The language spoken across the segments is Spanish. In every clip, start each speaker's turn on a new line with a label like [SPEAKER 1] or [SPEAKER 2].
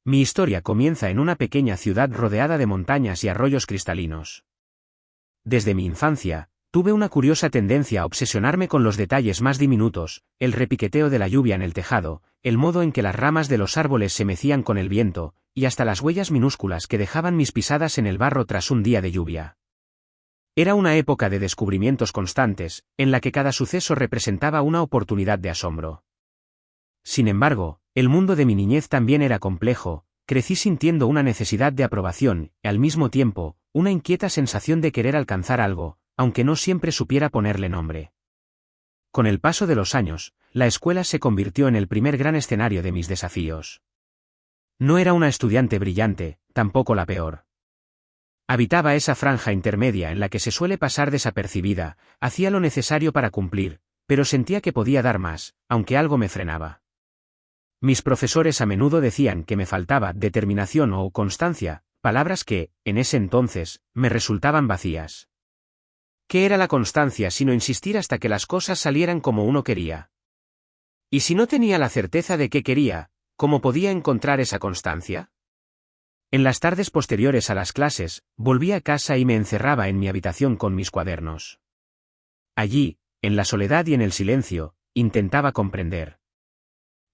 [SPEAKER 1] Mi historia comienza en una pequeña ciudad rodeada de montañas y arroyos cristalinos. Desde mi infancia, tuve una curiosa tendencia a obsesionarme con los detalles más diminutos, el repiqueteo de la lluvia en el tejado, el modo en que las ramas de los árboles se mecían con el viento, y hasta las huellas minúsculas que dejaban mis pisadas en el barro tras un día de lluvia. Era una época de descubrimientos constantes, en la que cada suceso representaba una oportunidad de asombro. Sin embargo, el mundo de mi niñez también era complejo, crecí sintiendo una necesidad de aprobación, y al mismo tiempo, una inquieta sensación de querer alcanzar algo, aunque no siempre supiera ponerle nombre. Con el paso de los años, la escuela se convirtió en el primer gran escenario de mis desafíos. No era una estudiante brillante, tampoco la peor. Habitaba esa franja intermedia en la que se suele pasar desapercibida, hacía lo necesario para cumplir, pero sentía que podía dar más, aunque algo me frenaba. Mis profesores a menudo decían que me faltaba determinación o constancia, palabras que, en ese entonces, me resultaban vacías. ¿Qué era la constancia sino insistir hasta que las cosas salieran como uno quería? ¿Y si no tenía la certeza de qué quería, cómo podía encontrar esa constancia? En las tardes posteriores a las clases, volvía a casa y me encerraba en mi habitación con mis cuadernos. Allí, en la soledad y en el silencio, intentaba comprender.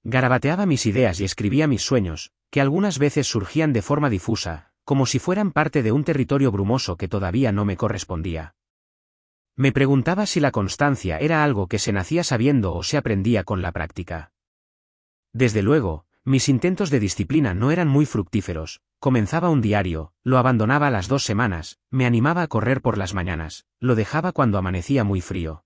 [SPEAKER 1] Garabateaba mis ideas y escribía mis sueños, que algunas veces surgían de forma difusa, como si fueran parte de un territorio brumoso que todavía no me correspondía. Me preguntaba si la constancia era algo que se nacía sabiendo o se aprendía con la práctica. Desde luego, mis intentos de disciplina no eran muy fructíferos, comenzaba un diario, lo abandonaba a las 2 semanas, me animaba a correr por las mañanas, lo dejaba cuando amanecía muy frío.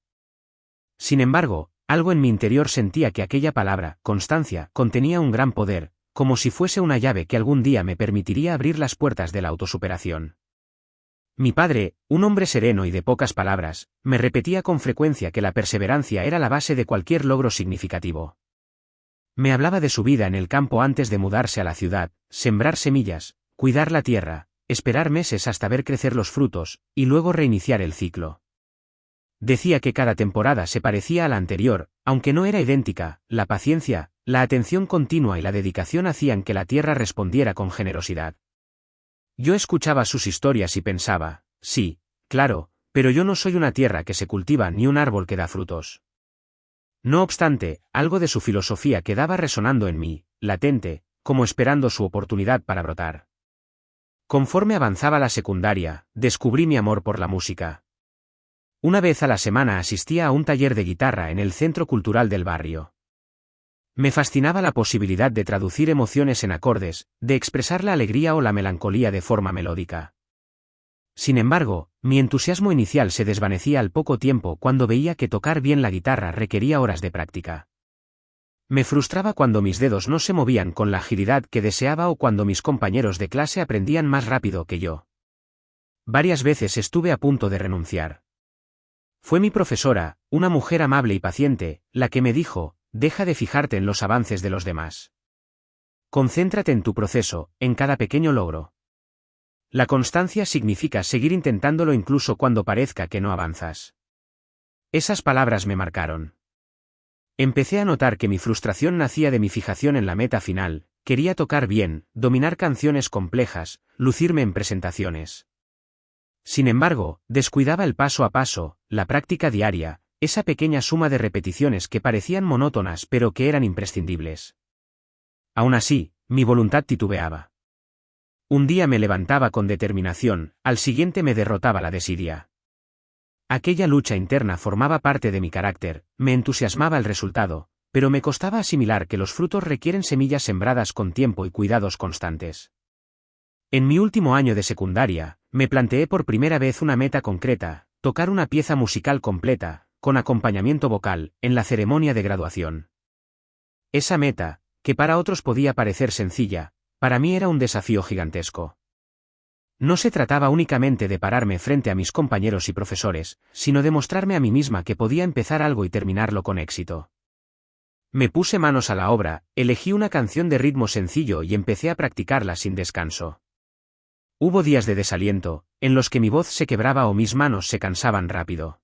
[SPEAKER 1] Sin embargo, algo en mi interior sentía que aquella palabra, constancia, contenía un gran poder, como si fuese una llave que algún día me permitiría abrir las puertas de la autosuperación. Mi padre, un hombre sereno y de pocas palabras, me repetía con frecuencia que la perseverancia era la base de cualquier logro significativo. Me hablaba de su vida en el campo antes de mudarse a la ciudad, sembrar semillas, cuidar la tierra, esperar meses hasta ver crecer los frutos, y luego reiniciar el ciclo. Decía que cada temporada se parecía a la anterior, aunque no era idéntica, la paciencia, la atención continua y la dedicación hacían que la tierra respondiera con generosidad. Yo escuchaba sus historias y pensaba, sí, claro, pero yo no soy una tierra que se cultiva ni un árbol que da frutos. No obstante, algo de su filosofía quedaba resonando en mí, latente, como esperando su oportunidad para brotar. Conforme avanzaba la secundaria, descubrí mi amor por la música. Una vez a la semana asistía a un taller de guitarra en el centro cultural del barrio. Me fascinaba la posibilidad de traducir emociones en acordes, de expresar la alegría o la melancolía de forma melódica. Sin embargo, mi entusiasmo inicial se desvanecía al poco tiempo cuando veía que tocar bien la guitarra requería horas de práctica. Me frustraba cuando mis dedos no se movían con la agilidad que deseaba o cuando mis compañeros de clase aprendían más rápido que yo. Varias veces estuve a punto de renunciar. Fue mi profesora, una mujer amable y paciente, la que me dijo: deja de fijarte en los avances de los demás. Concéntrate en tu proceso, en cada pequeño logro. La constancia significa seguir intentándolo incluso cuando parezca que no avanzas. Esas palabras me marcaron. Empecé a notar que mi frustración nacía de mi fijación en la meta final, quería tocar bien, dominar canciones complejas, lucirme en presentaciones. Sin embargo, descuidaba el paso a paso, la práctica diaria, esa pequeña suma de repeticiones que parecían monótonas pero que eran imprescindibles. Aún así, mi voluntad titubeaba. Un día me levantaba con determinación, al siguiente me derrotaba la desidia. Aquella lucha interna formaba parte de mi carácter, me entusiasmaba el resultado, pero me costaba asimilar que los frutos requieren semillas sembradas con tiempo y cuidados constantes. En mi último año de secundaria, me planteé por primera vez una meta concreta: tocar una pieza musical completa, con acompañamiento vocal, en la ceremonia de graduación. Esa meta, que para otros podía parecer sencilla, para mí era un desafío gigantesco. No se trataba únicamente de pararme frente a mis compañeros y profesores, sino de mostrarme a mí misma que podía empezar algo y terminarlo con éxito. Me puse manos a la obra, elegí una canción de ritmo sencillo y empecé a practicarla sin descanso. Hubo días de desaliento, en los que mi voz se quebraba o mis manos se cansaban rápido.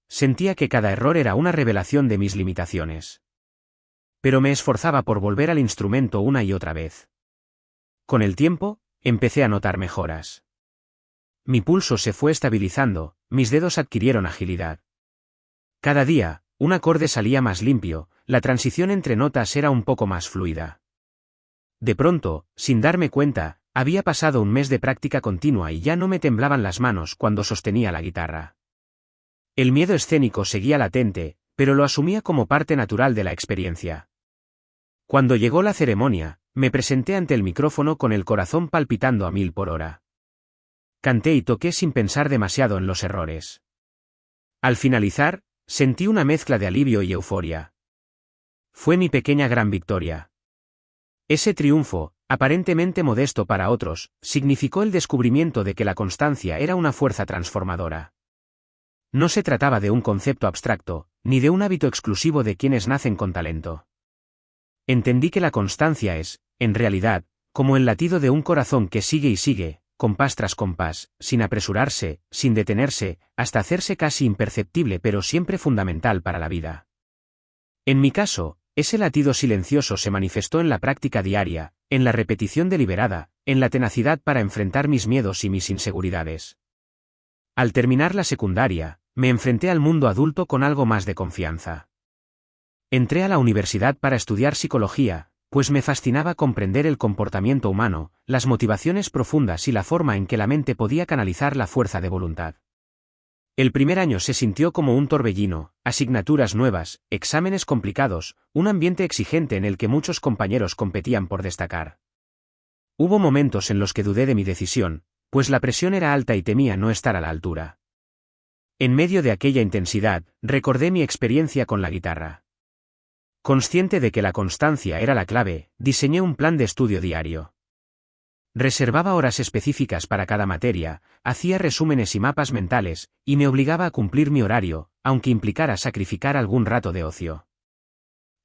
[SPEAKER 1] Sentía que cada error era una revelación de mis limitaciones. Pero me esforzaba por volver al instrumento una y otra vez. Con el tiempo, empecé a notar mejoras. Mi pulso se fue estabilizando, mis dedos adquirieron agilidad. Cada día, un acorde salía más limpio, la transición entre notas era un poco más fluida. De pronto, sin darme cuenta, había pasado un mes de práctica continua y ya no me temblaban las manos cuando sostenía la guitarra. El miedo escénico seguía latente, pero lo asumía como parte natural de la experiencia. Cuando llegó la ceremonia, me presenté ante el micrófono con el corazón palpitando a 1000 por hora. Canté y toqué sin pensar demasiado en los errores. Al finalizar, sentí una mezcla de alivio y euforia. Fue mi pequeña gran victoria. Ese triunfo, aparentemente modesto para otros, significó el descubrimiento de que la constancia era una fuerza transformadora. No se trataba de un concepto abstracto, ni de un hábito exclusivo de quienes nacen con talento. Entendí que la constancia es, en realidad, como el latido de un corazón que sigue y sigue, compás tras compás, sin apresurarse, sin detenerse, hasta hacerse casi imperceptible pero siempre fundamental para la vida. En mi caso, ese latido silencioso se manifestó en la práctica diaria, en la repetición deliberada, en la tenacidad para enfrentar mis miedos y mis inseguridades. Al terminar la secundaria, me enfrenté al mundo adulto con algo más de confianza. Entré a la universidad para estudiar psicología, pues me fascinaba comprender el comportamiento humano, las motivaciones profundas y la forma en que la mente podía canalizar la fuerza de voluntad. El primer año se sintió como un torbellino, asignaturas nuevas, exámenes complicados, un ambiente exigente en el que muchos compañeros competían por destacar. Hubo momentos en los que dudé de mi decisión, pues la presión era alta y temía no estar a la altura. En medio de aquella intensidad, recordé mi experiencia con la guitarra. Consciente de que la constancia era la clave, diseñé un plan de estudio diario. Reservaba horas específicas para cada materia, hacía resúmenes y mapas mentales, y me obligaba a cumplir mi horario, aunque implicara sacrificar algún rato de ocio.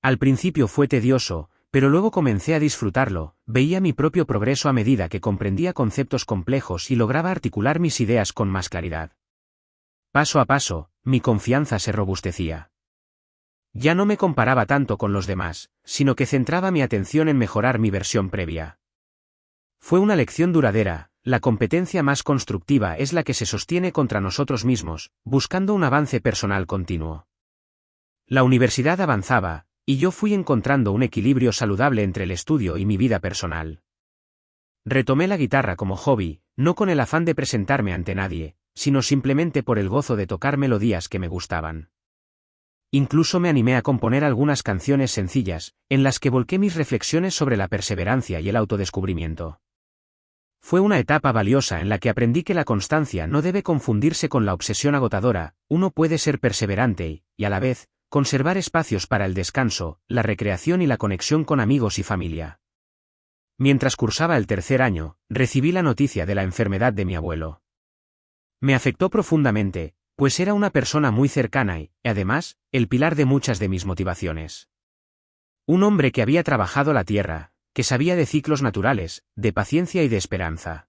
[SPEAKER 1] Al principio fue tedioso, pero luego comencé a disfrutarlo, veía mi propio progreso a medida que comprendía conceptos complejos y lograba articular mis ideas con más claridad. Paso a paso, mi confianza se robustecía. Ya no me comparaba tanto con los demás, sino que centraba mi atención en mejorar mi versión previa. Fue una lección duradera, la competencia más constructiva es la que se sostiene contra nosotros mismos, buscando un avance personal continuo. La universidad avanzaba, y yo fui encontrando un equilibrio saludable entre el estudio y mi vida personal. Retomé la guitarra como hobby, no con el afán de presentarme ante nadie, sino simplemente por el gozo de tocar melodías que me gustaban. Incluso me animé a componer algunas canciones sencillas, en las que volqué mis reflexiones sobre la perseverancia y el autodescubrimiento. Fue una etapa valiosa en la que aprendí que la constancia no debe confundirse con la obsesión agotadora, uno puede ser perseverante y, a la vez, conservar espacios para el descanso, la recreación y la conexión con amigos y familia. Mientras cursaba el tercer año, recibí la noticia de la enfermedad de mi abuelo. Me afectó profundamente, pues era una persona muy cercana y, además, el pilar de muchas de mis motivaciones. Un hombre que había trabajado la tierra, que sabía de ciclos naturales, de paciencia y de esperanza.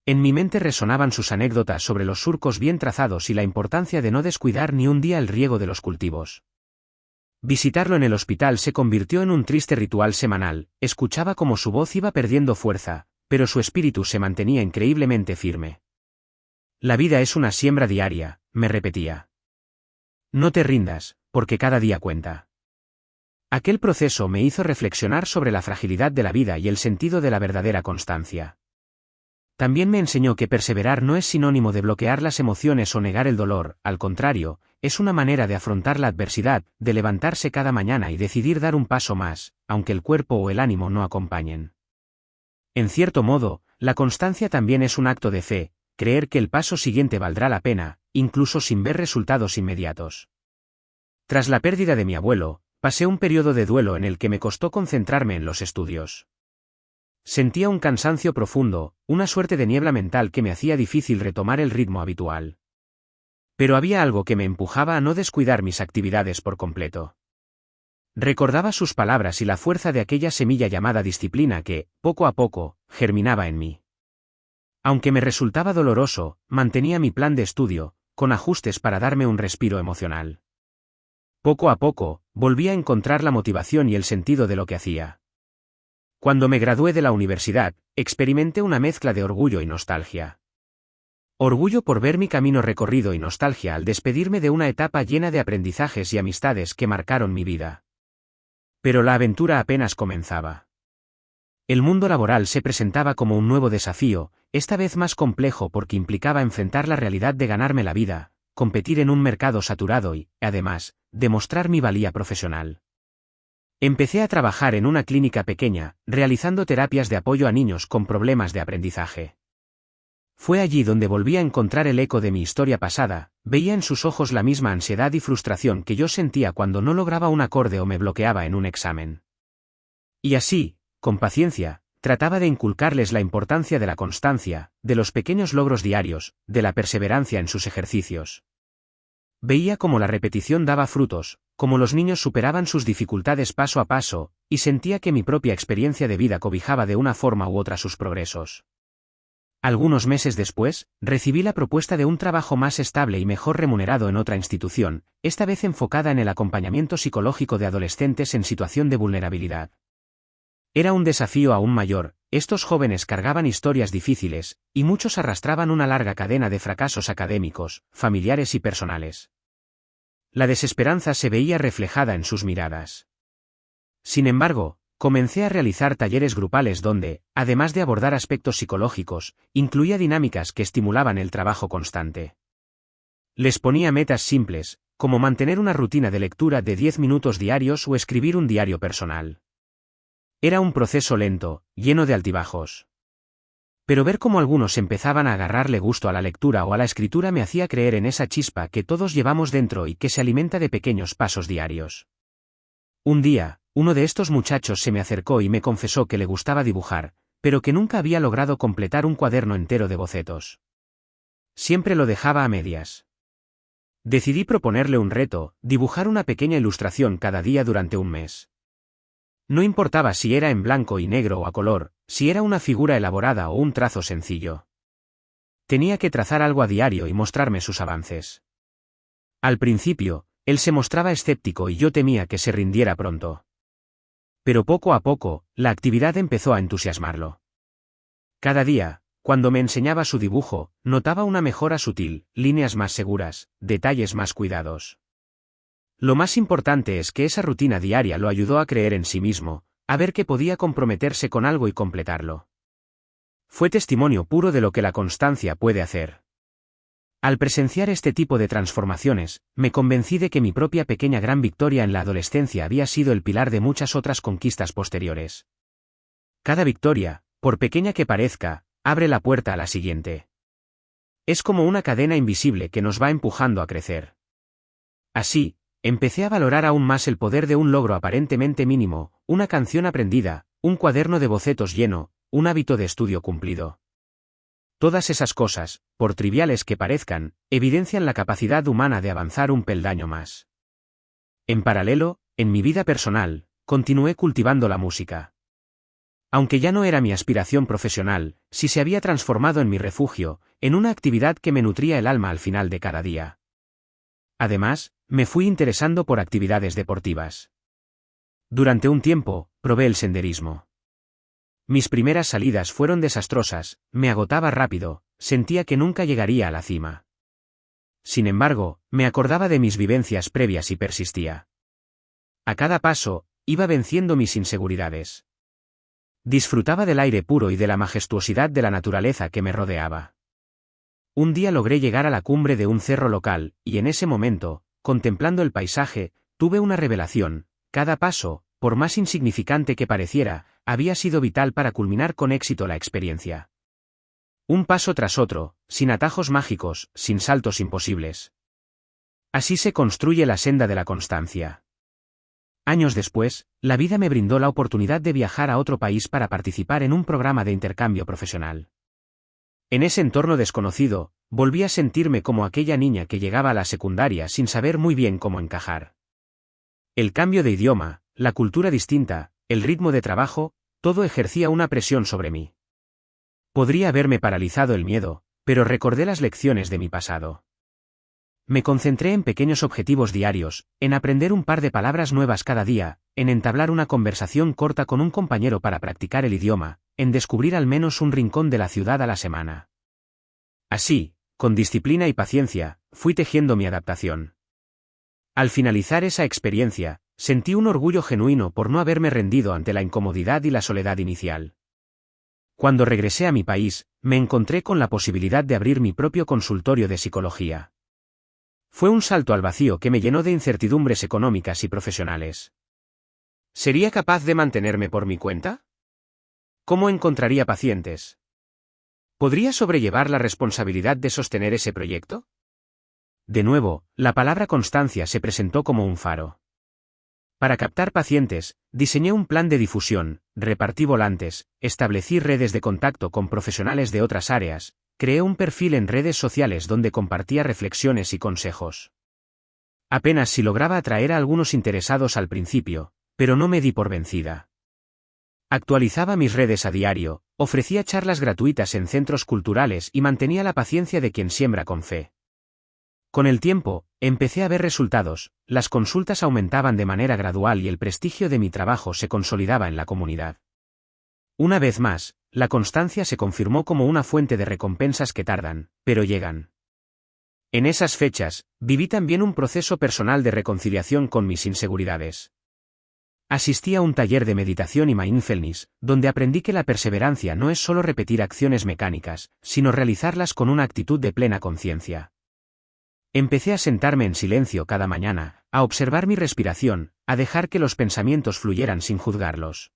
[SPEAKER 1] En mi mente resonaban sus anécdotas sobre los surcos bien trazados y la importancia de no descuidar ni un día el riego de los cultivos. Visitarlo en el hospital se convirtió en un triste ritual semanal, escuchaba cómo su voz iba perdiendo fuerza, pero su espíritu se mantenía increíblemente firme. La vida es una siembra diaria, me repetía. No te rindas, porque cada día cuenta. Aquel proceso me hizo reflexionar sobre la fragilidad de la vida y el sentido de la verdadera constancia. También me enseñó que perseverar no es sinónimo de bloquear las emociones o negar el dolor, al contrario, es una manera de afrontar la adversidad, de levantarse cada mañana y decidir dar un paso más, aunque el cuerpo o el ánimo no acompañen. En cierto modo, la constancia también es un acto de fe, creer que el paso siguiente valdrá la pena, incluso sin ver resultados inmediatos. Tras la pérdida de mi abuelo, pasé un periodo de duelo en el que me costó concentrarme en los estudios. Sentía un cansancio profundo, una suerte de niebla mental que me hacía difícil retomar el ritmo habitual. Pero había algo que me empujaba a no descuidar mis actividades por completo. Recordaba sus palabras y la fuerza de aquella semilla llamada disciplina que, poco a poco, germinaba en mí. Aunque me resultaba doloroso, mantenía mi plan de estudio, con ajustes para darme un respiro emocional. Poco a poco, volví a encontrar la motivación y el sentido de lo que hacía. Cuando me gradué de la universidad, experimenté una mezcla de orgullo y nostalgia. Orgullo por ver mi camino recorrido y nostalgia al despedirme de una etapa llena de aprendizajes y amistades que marcaron mi vida. Pero la aventura apenas comenzaba. El mundo laboral se presentaba como un nuevo desafío, esta vez más complejo porque implicaba enfrentar la realidad de ganarme la vida, competir en un mercado saturado y, además, demostrar mi valía profesional. Empecé a trabajar en una clínica pequeña, realizando terapias de apoyo a niños con problemas de aprendizaje. Fue allí donde volví a encontrar el eco de mi historia pasada, veía en sus ojos la misma ansiedad y frustración que yo sentía cuando no lograba un acorde o me bloqueaba en un examen. Y así, con paciencia, trataba de inculcarles la importancia de la constancia, de los pequeños logros diarios, de la perseverancia en sus ejercicios. Veía cómo la repetición daba frutos, cómo los niños superaban sus dificultades paso a paso, y sentía que mi propia experiencia de vida cobijaba de una forma u otra sus progresos. Algunos meses después, recibí la propuesta de un trabajo más estable y mejor remunerado en otra institución, esta vez enfocada en el acompañamiento psicológico de adolescentes en situación de vulnerabilidad. Era un desafío aún mayor, estos jóvenes cargaban historias difíciles, y muchos arrastraban una larga cadena de fracasos académicos, familiares y personales. La desesperanza se veía reflejada en sus miradas. Sin embargo, comencé a realizar talleres grupales donde, además de abordar aspectos psicológicos, incluía dinámicas que estimulaban el trabajo constante. Les ponía metas simples, como mantener una rutina de lectura de 10 minutos diarios o escribir un diario personal. Era un proceso lento, lleno de altibajos. Pero ver cómo algunos empezaban a agarrarle gusto a la lectura o a la escritura me hacía creer en esa chispa que todos llevamos dentro y que se alimenta de pequeños pasos diarios. Un día, uno de estos muchachos se me acercó y me confesó que le gustaba dibujar, pero que nunca había logrado completar un cuaderno entero de bocetos. Siempre lo dejaba a medias. Decidí proponerle un reto, dibujar una pequeña ilustración cada día durante un mes. No importaba si era en blanco y negro o a color, si era una figura elaborada o un trazo sencillo. Tenía que trazar algo a diario y mostrarme sus avances. Al principio, él se mostraba escéptico y yo temía que se rindiera pronto. Pero poco a poco, la actividad empezó a entusiasmarlo. Cada día, cuando me enseñaba su dibujo, notaba una mejora sutil, líneas más seguras, detalles más cuidados. Lo más importante es que esa rutina diaria lo ayudó a creer en sí mismo, a ver que podía comprometerse con algo y completarlo. Fue testimonio puro de lo que la constancia puede hacer. Al presenciar este tipo de transformaciones, me convencí de que mi propia pequeña gran victoria en la adolescencia había sido el pilar de muchas otras conquistas posteriores. Cada victoria, por pequeña que parezca, abre la puerta a la siguiente. Es como una cadena invisible que nos va empujando a crecer. Así, empecé a valorar aún más el poder de un logro aparentemente mínimo, una canción aprendida, un cuaderno de bocetos lleno, un hábito de estudio cumplido. Todas esas cosas, por triviales que parezcan, evidencian la capacidad humana de avanzar un peldaño más. En paralelo, en mi vida personal, continué cultivando la música. Aunque ya no era mi aspiración profesional, sí se había transformado en mi refugio, en una actividad que me nutría el alma al final de cada día. Además, me fui interesando por actividades deportivas. Durante un tiempo, probé el senderismo. Mis primeras salidas fueron desastrosas, me agotaba rápido, sentía que nunca llegaría a la cima. Sin embargo, me acordaba de mis vivencias previas y persistía. A cada paso, iba venciendo mis inseguridades. Disfrutaba del aire puro y de la majestuosidad de la naturaleza que me rodeaba. Un día logré llegar a la cumbre de un cerro local, y en ese momento, contemplando el paisaje, tuve una revelación: cada paso, por más insignificante que pareciera, había sido vital para culminar con éxito la experiencia. Un paso tras otro, sin atajos mágicos, sin saltos imposibles. Así se construye la senda de la constancia. Años después, la vida me brindó la oportunidad de viajar a otro país para participar en un programa de intercambio profesional. En ese entorno desconocido, volví a sentirme como aquella niña que llegaba a la secundaria sin saber muy bien cómo encajar. El cambio de idioma, la cultura distinta, el ritmo de trabajo, todo ejercía una presión sobre mí. Podría haberme paralizado el miedo, pero recordé las lecciones de mi pasado. Me concentré en pequeños objetivos diarios, en aprender un par de palabras nuevas cada día, en entablar una conversación corta con un compañero para practicar el idioma, en descubrir al menos un rincón de la ciudad a la semana. Así, con disciplina y paciencia, fui tejiendo mi adaptación. Al finalizar esa experiencia, sentí un orgullo genuino por no haberme rendido ante la incomodidad y la soledad inicial. Cuando regresé a mi país, me encontré con la posibilidad de abrir mi propio consultorio de psicología. Fue un salto al vacío que me llenó de incertidumbres económicas y profesionales. ¿Sería capaz de mantenerme por mi cuenta? ¿Cómo encontraría pacientes? ¿Podría sobrellevar la responsabilidad de sostener ese proyecto? De nuevo, la palabra constancia se presentó como un faro. Para captar pacientes, diseñé un plan de difusión, repartí volantes, establecí redes de contacto con profesionales de otras áreas, creé un perfil en redes sociales donde compartía reflexiones y consejos. Apenas si lograba atraer a algunos interesados al principio, pero no me di por vencida. Actualizaba mis redes a diario, ofrecía charlas gratuitas en centros culturales y mantenía la paciencia de quien siembra con fe. Con el tiempo, empecé a ver resultados, las consultas aumentaban de manera gradual y el prestigio de mi trabajo se consolidaba en la comunidad. Una vez más, la constancia se confirmó como una fuente de recompensas que tardan, pero llegan. En esas fechas, viví también un proceso personal de reconciliación con mis inseguridades. Asistí a un taller de meditación y mindfulness, donde aprendí que la perseverancia no es solo repetir acciones mecánicas, sino realizarlas con una actitud de plena conciencia. Empecé a sentarme en silencio cada mañana, a observar mi respiración, a dejar que los pensamientos fluyeran sin juzgarlos.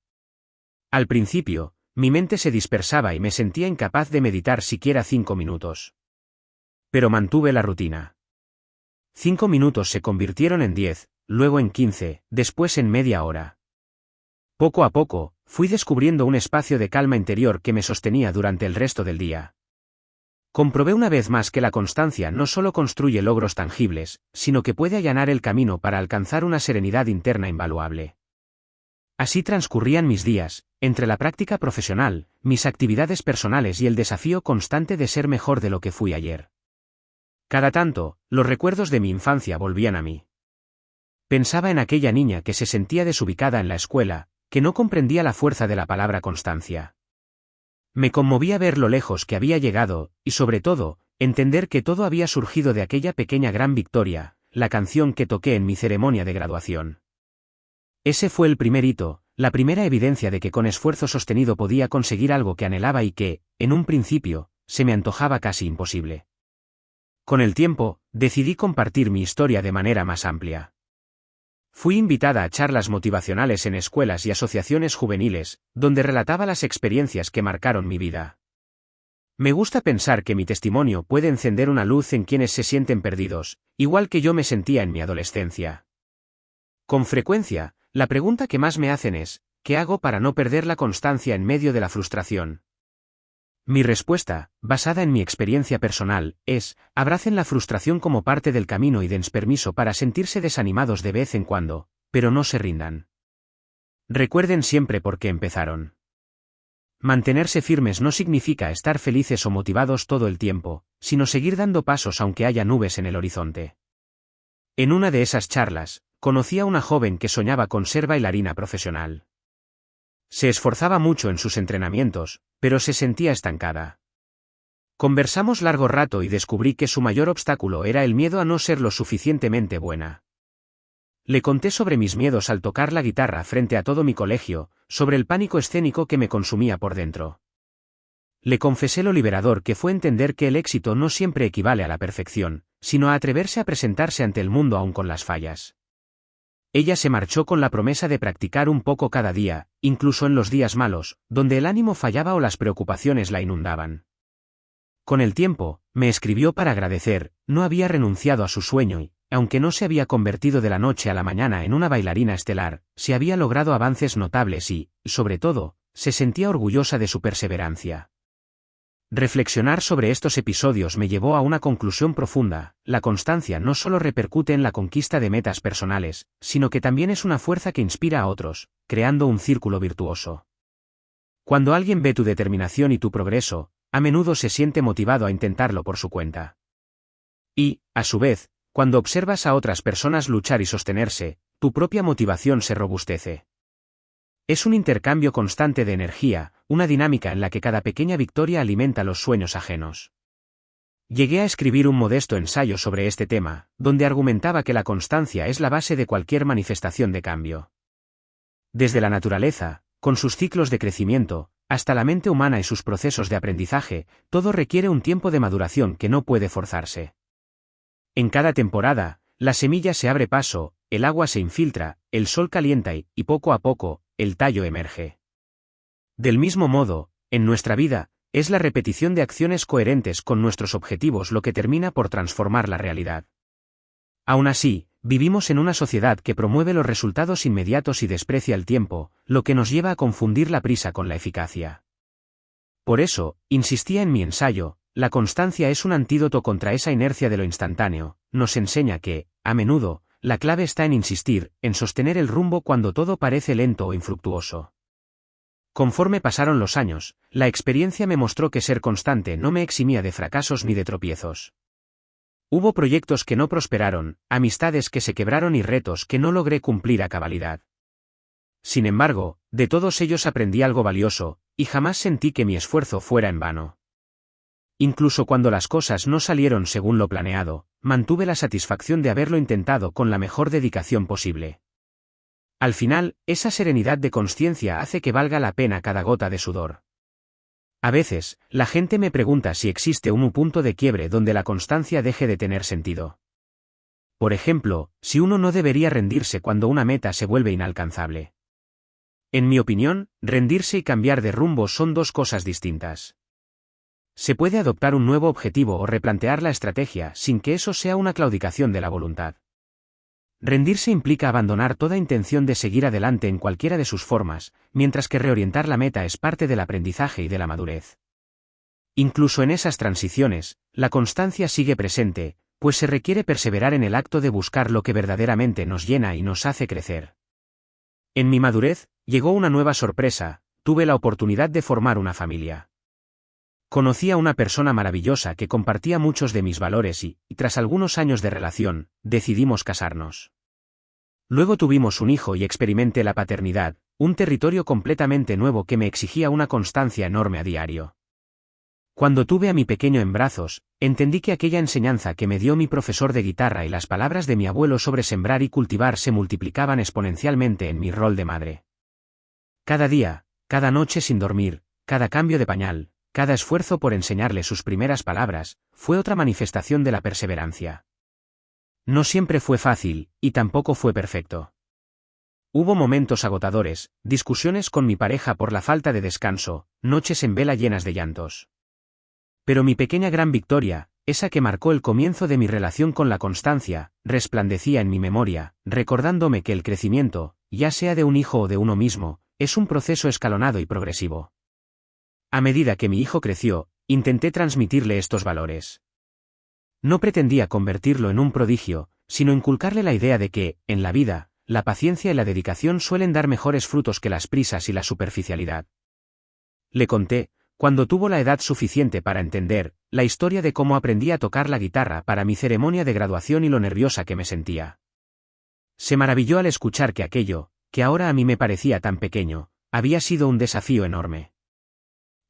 [SPEAKER 1] Al principio, mi mente se dispersaba y me sentía incapaz de meditar siquiera 5 minutos. Pero mantuve la rutina. 5 minutos se convirtieron en 10, luego en 15, después en media hora. Poco a poco, fui descubriendo un espacio de calma interior que me sostenía durante el resto del día. Comprobé una vez más que la constancia no solo construye logros tangibles, sino que puede allanar el camino para alcanzar una serenidad interna invaluable. Así transcurrían mis días, entre la práctica profesional, mis actividades personales y el desafío constante de ser mejor de lo que fui ayer. Cada tanto, los recuerdos de mi infancia volvían a mí. Pensaba en aquella niña que se sentía desubicada en la escuela, que no comprendía la fuerza de la palabra constancia. Me conmovía ver lo lejos que había llegado, y sobre todo, entender que todo había surgido de aquella pequeña gran victoria, la canción que toqué en mi ceremonia de graduación. Ese fue el primer hito, la primera evidencia de que con esfuerzo sostenido podía conseguir algo que anhelaba y que, en un principio, se me antojaba casi imposible. Con el tiempo, decidí compartir mi historia de manera más amplia. Fui invitada a charlas motivacionales en escuelas y asociaciones juveniles, donde relataba las experiencias que marcaron mi vida. Me gusta pensar que mi testimonio puede encender una luz en quienes se sienten perdidos, igual que yo me sentía en mi adolescencia. Con frecuencia, la pregunta que más me hacen es, ¿qué hago para no perder la constancia en medio de la frustración? Mi respuesta, basada en mi experiencia personal, es, abracen la frustración como parte del camino y dense permiso para sentirse desanimados de vez en cuando, pero no se rindan. Recuerden siempre por qué empezaron. Mantenerse firmes no significa estar felices o motivados todo el tiempo, sino seguir dando pasos aunque haya nubes en el horizonte. En una de esas charlas, conocí a una joven que soñaba con ser bailarina profesional. Se esforzaba mucho en sus entrenamientos, pero se sentía estancada. Conversamos largo rato y descubrí que su mayor obstáculo era el miedo a no ser lo suficientemente buena. Le conté sobre mis miedos al tocar la guitarra frente a todo mi colegio, sobre el pánico escénico que me consumía por dentro. Le confesé lo liberador que fue entender que el éxito no siempre equivale a la perfección, sino a atreverse a presentarse ante el mundo aún con las fallas. Ella se marchó con la promesa de practicar un poco cada día, incluso en los días malos, donde el ánimo fallaba o las preocupaciones la inundaban. Con el tiempo, me escribió para agradecer, no había renunciado a su sueño y, aunque no se había convertido de la noche a la mañana en una bailarina estelar, se había logrado avances notables y, sobre todo, se sentía orgullosa de su perseverancia. Reflexionar sobre estos episodios me llevó a una conclusión profunda: la constancia no solo repercute en la conquista de metas personales, sino que también es una fuerza que inspira a otros, creando un círculo virtuoso. Cuando alguien ve tu determinación y tu progreso, a menudo se siente motivado a intentarlo por su cuenta. Y, a su vez, Cuando observas a otras personas luchar y sostenerse, tu propia motivación se robustece. Es un intercambio constante de energía, una dinámica en la que cada pequeña victoria alimenta los sueños ajenos. Llegué a escribir un modesto ensayo sobre este tema, donde argumentaba que la constancia es la base de cualquier manifestación de cambio. Desde la naturaleza, con sus ciclos de crecimiento, hasta la mente humana y sus procesos de aprendizaje, todo requiere un tiempo de maduración que no puede forzarse. En cada temporada, la semilla se abre paso, el agua se infiltra, el sol calienta y poco a poco, el tallo emerge. Del mismo modo, en nuestra vida, es la repetición de acciones coherentes con nuestros objetivos lo que termina por transformar la realidad. Aún así, vivimos en una sociedad que promueve los resultados inmediatos y desprecia el tiempo, lo que nos lleva a confundir la prisa con la eficacia. Por eso, insistía en mi ensayo, la constancia es un antídoto contra esa inercia de lo instantáneo, nos enseña que, a menudo, la clave está en insistir, en sostener el rumbo cuando todo parece lento o infructuoso. Conforme pasaron los años, la experiencia me mostró que ser constante no me eximía de fracasos ni de tropiezos. Hubo proyectos que no prosperaron, amistades que se quebraron y retos que no logré cumplir a cabalidad. Sin embargo, de todos ellos aprendí algo valioso, y jamás sentí que mi esfuerzo fuera en vano. Incluso cuando las cosas no salieron según lo planeado, mantuve la satisfacción de haberlo intentado con la mejor dedicación posible. Al final, esa serenidad de conciencia hace que valga la pena cada gota de sudor. A veces, la gente me pregunta si existe un punto de quiebre donde la constancia deje de tener sentido. Por ejemplo, si uno no debería rendirse cuando una meta se vuelve inalcanzable. En mi opinión, rendirse y cambiar de rumbo son dos cosas distintas. Se puede adoptar un nuevo objetivo o replantear la estrategia sin que eso sea una claudicación de la voluntad. Rendirse implica abandonar toda intención de seguir adelante en cualquiera de sus formas, mientras que reorientar la meta es parte del aprendizaje y de la madurez. Incluso en esas transiciones, la constancia sigue presente, pues se requiere perseverar en el acto de buscar lo que verdaderamente nos llena y nos hace crecer. En mi madurez, llegó una nueva sorpresa, tuve la oportunidad de formar una familia. Conocí a una persona maravillosa que compartía muchos de mis valores y, tras algunos años de relación, decidimos casarnos. Luego tuvimos un hijo y experimenté la paternidad, un territorio completamente nuevo que me exigía una constancia enorme a diario. Cuando tuve a mi pequeño en brazos, entendí que aquella enseñanza que me dio mi profesor de guitarra y las palabras de mi abuelo sobre sembrar y cultivar se multiplicaban exponencialmente en mi rol de madre. Cada día, cada noche sin dormir, cada cambio de pañal, cada esfuerzo por enseñarle sus primeras palabras, fue otra manifestación de la perseverancia. No siempre fue fácil, y tampoco fue perfecto. Hubo momentos agotadores, discusiones con mi pareja por la falta de descanso, noches en vela llenas de llantos. Pero mi pequeña gran victoria, esa que marcó el comienzo de mi relación con la constancia, resplandecía en mi memoria, recordándome que el crecimiento, ya sea de un hijo o de uno mismo, es un proceso escalonado y progresivo. A medida que mi hijo creció, intenté transmitirle estos valores. No pretendía convertirlo en un prodigio, sino inculcarle la idea de que, en la vida, la paciencia y la dedicación suelen dar mejores frutos que las prisas y la superficialidad. Le conté, cuando tuvo la edad suficiente para entender, la historia de cómo aprendí a tocar la guitarra para mi ceremonia de graduación y lo nerviosa que me sentía. Se maravilló al escuchar que aquello, que ahora a mí me parecía tan pequeño, había sido un desafío enorme.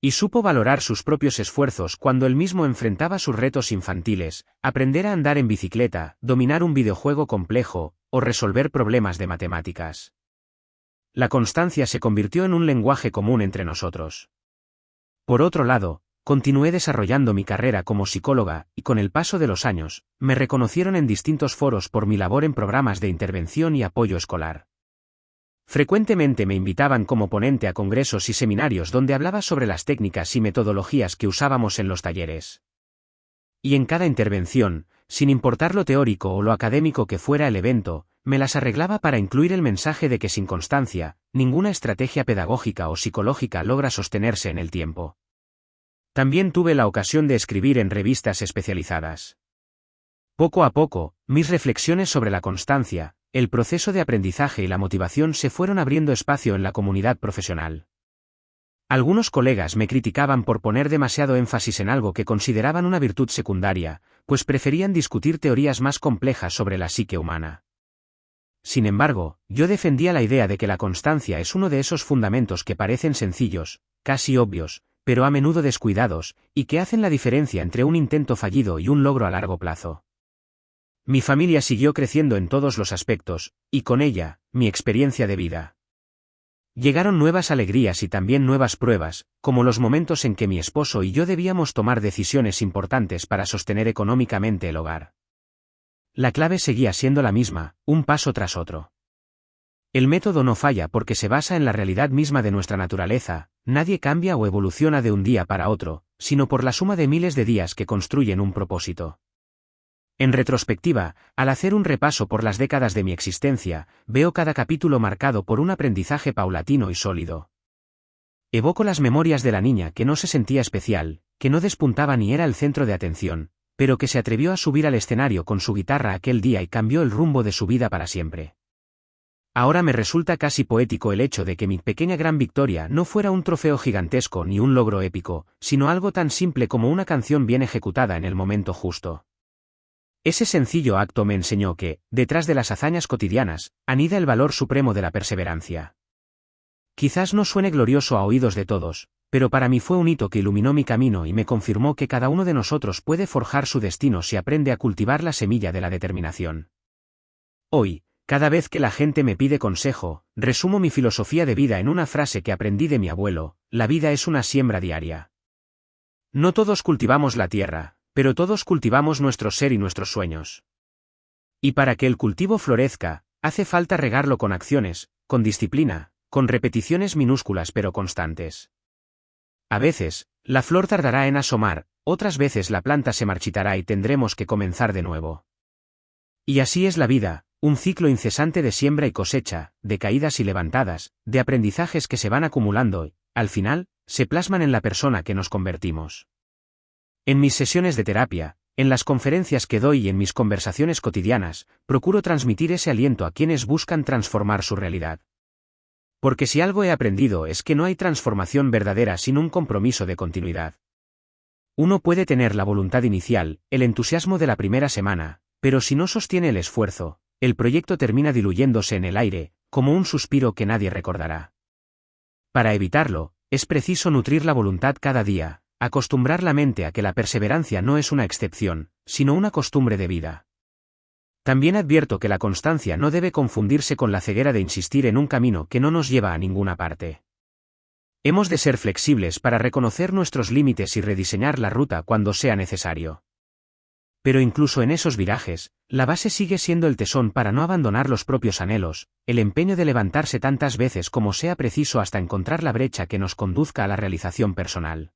[SPEAKER 1] Y supo valorar sus propios esfuerzos cuando él mismo enfrentaba sus retos infantiles, aprender a andar en bicicleta, dominar un videojuego complejo, o resolver problemas de matemáticas. La constancia se convirtió en un lenguaje común entre nosotros. Por otro lado, continué desarrollando mi carrera como psicóloga, y con el paso de los años, me reconocieron en distintos foros por mi labor en programas de intervención y apoyo escolar. Frecuentemente me invitaban como ponente a congresos y seminarios donde hablaba sobre las técnicas y metodologías que usábamos en los talleres. Y en cada intervención, sin importar lo teórico o lo académico que fuera el evento, me las arreglaba para incluir el mensaje de que sin constancia, ninguna estrategia pedagógica o psicológica logra sostenerse en el tiempo. También tuve la ocasión de escribir en revistas especializadas. Poco a poco, mis reflexiones sobre la constancia, el proceso de aprendizaje y la motivación se fueron abriendo espacio en la comunidad profesional. Algunos colegas me criticaban por poner demasiado énfasis en algo que consideraban una virtud secundaria, pues preferían discutir teorías más complejas sobre la psique humana. Sin embargo, yo defendía la idea de que la constancia es uno de esos fundamentos que parecen sencillos, casi obvios, pero a menudo descuidados, y que hacen la diferencia entre un intento fallido y un logro a largo plazo. Mi familia siguió creciendo en todos los aspectos, y con ella, mi experiencia de vida. Llegaron nuevas alegrías y también nuevas pruebas, como los momentos en que mi esposo y yo debíamos tomar decisiones importantes para sostener económicamente el hogar. La clave seguía siendo la misma, un paso tras otro. El método no falla porque se basa en la realidad misma de nuestra naturaleza, nadie cambia o evoluciona de un día para otro, sino por la suma de miles de días que construyen un propósito. En retrospectiva, al hacer un repaso por las décadas de mi existencia, veo cada capítulo marcado por un aprendizaje paulatino y sólido. Evoco las memorias de la niña que no se sentía especial, que no despuntaba ni era el centro de atención, pero que se atrevió a subir al escenario con su guitarra aquel día y cambió el rumbo de su vida para siempre. Ahora me resulta casi poético el hecho de que mi pequeña gran victoria no fuera un trofeo gigantesco ni un logro épico, sino algo tan simple como una canción bien ejecutada en el momento justo. Ese sencillo acto me enseñó que, detrás de las hazañas cotidianas, anida el valor supremo de la perseverancia. Quizás no suene glorioso a oídos de todos, pero para mí fue un hito que iluminó mi camino y me confirmó que cada uno de nosotros puede forjar su destino si aprende a cultivar la semilla de la determinación. Hoy, cada vez que la gente me pide consejo, resumo mi filosofía de vida en una frase que aprendí de mi abuelo: la vida es una siembra diaria. No todos cultivamos la tierra, pero todos cultivamos nuestro ser y nuestros sueños. Y para que el cultivo florezca, hace falta regarlo con acciones, con disciplina, con repeticiones minúsculas pero constantes. A veces, la flor tardará en asomar, otras veces la planta se marchitará y tendremos que comenzar de nuevo. Y así es la vida, un ciclo incesante de siembra y cosecha, de caídas y levantadas, de aprendizajes que se van acumulando y, al final, se plasman en la persona que nos convertimos. En mis sesiones de terapia, en las conferencias que doy y en mis conversaciones cotidianas, procuro transmitir ese aliento a quienes buscan transformar su realidad. Porque si algo he aprendido es que no hay transformación verdadera sin un compromiso de continuidad. Uno puede tener la voluntad inicial, el entusiasmo de la primera semana, pero si no sostiene el esfuerzo, el proyecto termina diluyéndose en el aire, como un suspiro que nadie recordará. Para evitarlo, es preciso nutrir la voluntad cada día, acostumbrar la mente a que la perseverancia no es una excepción, sino una costumbre de vida. También advierto que la constancia no debe confundirse con la ceguera de insistir en un camino que no nos lleva a ninguna parte. Hemos de ser flexibles para reconocer nuestros límites y rediseñar la ruta cuando sea necesario. Pero incluso en esos virajes, la base sigue siendo el tesón para no abandonar los propios anhelos, el empeño de levantarse tantas veces como sea preciso hasta encontrar la brecha que nos conduzca a la realización personal.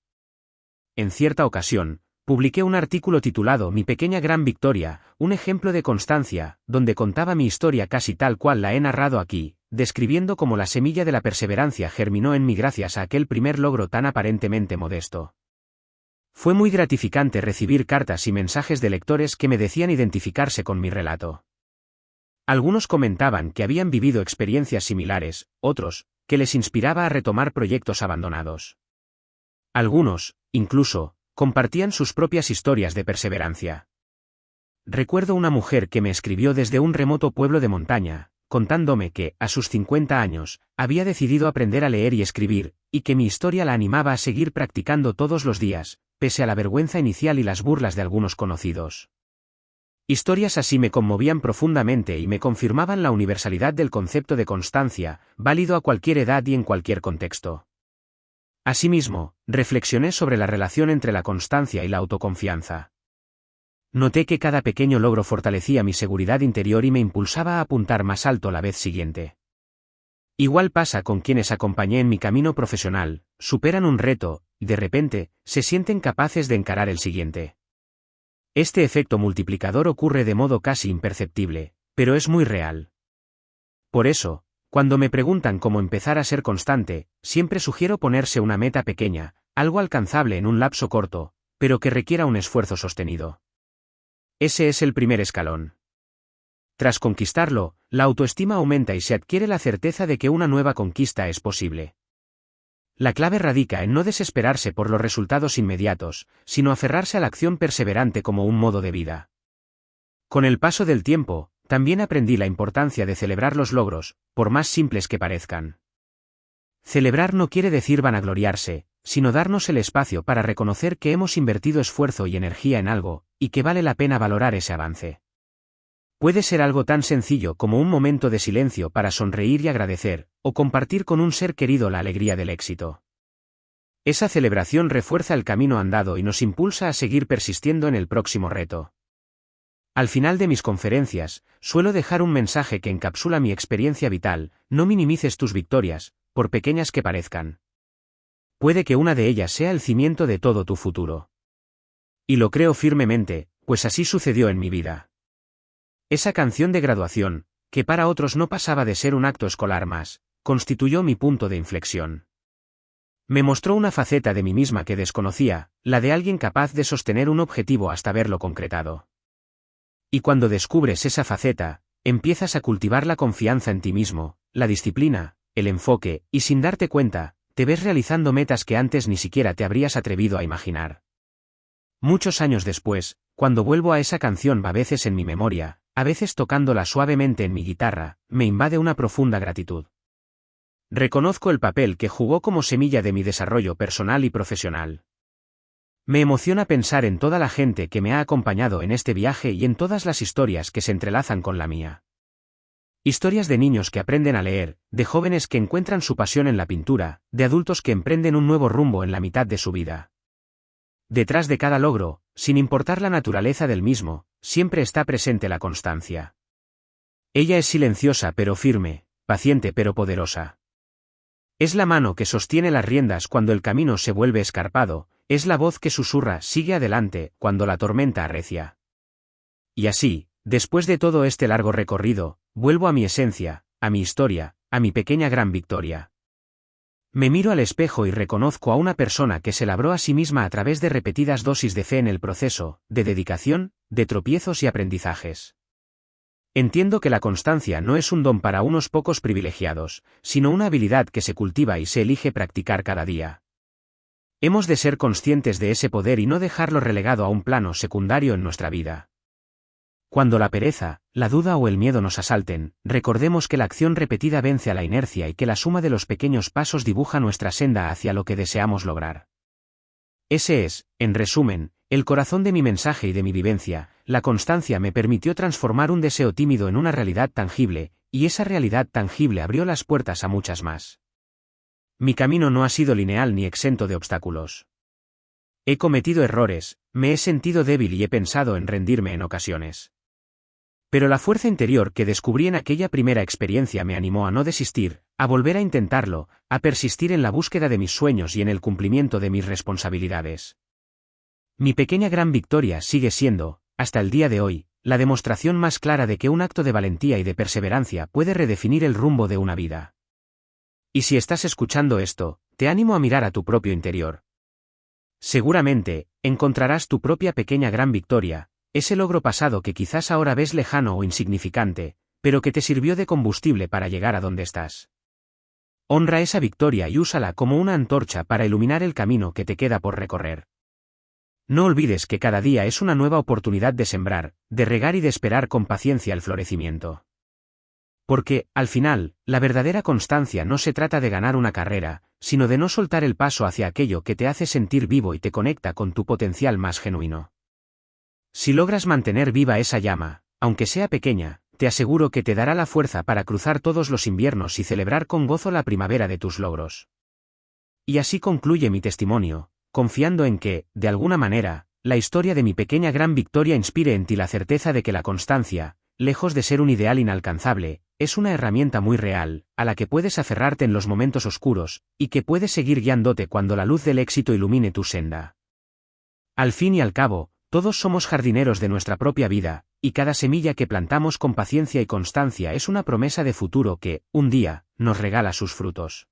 [SPEAKER 1] En cierta ocasión, publiqué un artículo titulado Mi pequeña gran victoria, un ejemplo de constancia, donde contaba mi historia casi tal cual la he narrado aquí, describiendo cómo la semilla de la perseverancia germinó en mí gracias a aquel primer logro tan aparentemente modesto. Fue muy gratificante recibir cartas y mensajes de lectores que me decían identificarse con mi relato. Algunos comentaban que habían vivido experiencias similares, otros, que les inspiraba a retomar proyectos abandonados. Algunos, incluso, compartían sus propias historias de perseverancia. Recuerdo una mujer que me escribió desde un remoto pueblo de montaña, contándome que, a sus 50 años, había decidido aprender a leer y escribir, y que mi historia la animaba a seguir practicando todos los días, pese a la vergüenza inicial y las burlas de algunos conocidos. Historias así me conmovían profundamente y me confirmaban la universalidad del concepto de constancia, válido a cualquier edad y en cualquier contexto. Asimismo, reflexioné sobre la relación entre la constancia y la autoconfianza. Noté que cada pequeño logro fortalecía mi seguridad interior y me impulsaba a apuntar más alto la vez siguiente. Igual pasa con quienes acompañé en mi camino profesional, superan un reto, y de repente, se sienten capaces de encarar el siguiente. Este efecto multiplicador ocurre de modo casi imperceptible, pero es muy real. Por eso, cuando me preguntan cómo empezar a ser constante, siempre sugiero ponerse una meta pequeña, algo alcanzable en un lapso corto, pero que requiera un esfuerzo sostenido. Ese es el primer escalón. Tras conquistarlo, la autoestima aumenta y se adquiere la certeza de que una nueva conquista es posible. La clave radica en no desesperarse por los resultados inmediatos, sino aferrarse a la acción perseverante como un modo de vida. Con el paso del tiempo, también aprendí la importancia de celebrar los logros, por más simples que parezcan. Celebrar no quiere decir vanagloriarse, sino darnos el espacio para reconocer que hemos invertido esfuerzo y energía en algo, y que vale la pena valorar ese avance. Puede ser algo tan sencillo como un momento de silencio para sonreír y agradecer, o compartir con un ser querido la alegría del éxito. Esa celebración refuerza el camino andado y nos impulsa a seguir persistiendo en el próximo reto. Al final de mis conferencias, suelo dejar un mensaje que encapsula mi experiencia vital: no minimices tus victorias, por pequeñas que parezcan. Puede que una de ellas sea el cimiento de todo tu futuro. Y lo creo firmemente, pues así sucedió en mi vida. Esa canción de graduación, que para otros no pasaba de ser un acto escolar más, constituyó mi punto de inflexión. Me mostró una faceta de mí misma que desconocía, la de alguien capaz de sostener un objetivo hasta verlo concretado. Y cuando descubres esa faceta, empiezas a cultivar la confianza en ti mismo, la disciplina, el enfoque, y sin darte cuenta, te ves realizando metas que antes ni siquiera te habrías atrevido a imaginar. Muchos años después, cuando vuelvo a esa canción a veces en mi memoria, a veces tocándola suavemente en mi guitarra, me invade una profunda gratitud. Reconozco el papel que jugó como semilla de mi desarrollo personal y profesional. Me emociona pensar en toda la gente que me ha acompañado en este viaje y en todas las historias que se entrelazan con la mía. Historias de niños que aprenden a leer, de jóvenes que encuentran su pasión en la pintura, de adultos que emprenden un nuevo rumbo en la mitad de su vida. Detrás de cada logro, sin importar la naturaleza del mismo, siempre está presente la constancia. Ella es silenciosa pero firme, paciente pero poderosa. Es la mano que sostiene las riendas cuando el camino se vuelve escarpado, es la voz que susurra «sigue adelante» cuando la tormenta arrecia. Y así, después de todo este largo recorrido, vuelvo a mi esencia, a mi historia, a mi pequeña gran victoria. Me miro al espejo y reconozco a una persona que se labró a sí misma a través de repetidas dosis de fe en el proceso, de dedicación, de tropiezos y aprendizajes. Entiendo que la constancia no es un don para unos pocos privilegiados, sino una habilidad que se cultiva y se elige practicar cada día. Hemos de ser conscientes de ese poder y no dejarlo relegado a un plano secundario en nuestra vida. Cuando la pereza, la duda o el miedo nos asalten, recordemos que la acción repetida vence a la inercia y que la suma de los pequeños pasos dibuja nuestra senda hacia lo que deseamos lograr. Ese es, en resumen, el corazón de mi mensaje y de mi vivencia. La constancia me permitió transformar un deseo tímido en una realidad tangible, y esa realidad tangible abrió las puertas a muchas más. Mi camino no ha sido lineal ni exento de obstáculos. He cometido errores, me he sentido débil y he pensado en rendirme en ocasiones. Pero la fuerza interior que descubrí en aquella primera experiencia me animó a no desistir, a volver a intentarlo, a persistir en la búsqueda de mis sueños y en el cumplimiento de mis responsabilidades. Mi pequeña gran victoria sigue siendo, hasta el día de hoy, la demostración más clara de que un acto de valentía y de perseverancia puede redefinir el rumbo de una vida. Y si estás escuchando esto, te animo a mirar a tu propio interior. Seguramente, encontrarás tu propia pequeña gran victoria, ese logro pasado que quizás ahora ves lejano o insignificante, pero que te sirvió de combustible para llegar a donde estás. Honra esa victoria y úsala como una antorcha para iluminar el camino que te queda por recorrer. No olvides que cada día es una nueva oportunidad de sembrar, de regar y de esperar con paciencia el florecimiento. Porque, al final, la verdadera constancia no se trata de ganar una carrera, sino de no soltar el paso hacia aquello que te hace sentir vivo y te conecta con tu potencial más genuino. Si logras mantener viva esa llama, aunque sea pequeña, te aseguro que te dará la fuerza para cruzar todos los inviernos y celebrar con gozo la primavera de tus logros. Y así concluye mi testimonio, confiando en que, de alguna manera, la historia de mi pequeña gran victoria inspire en ti la certeza de que la constancia, lejos de ser un ideal inalcanzable, es una herramienta muy real, a la que puedes aferrarte en los momentos oscuros, y que puedes seguir guiándote cuando la luz del éxito ilumine tu senda. Al fin y al cabo, todos somos jardineros de nuestra propia vida, y cada semilla que plantamos con paciencia y constancia es una promesa de futuro que, un día, nos regala sus frutos.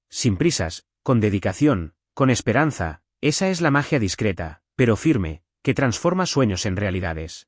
[SPEAKER 1] Sin prisas, con dedicación, con esperanza, esa es la magia discreta, pero firme, que transforma sueños en realidades.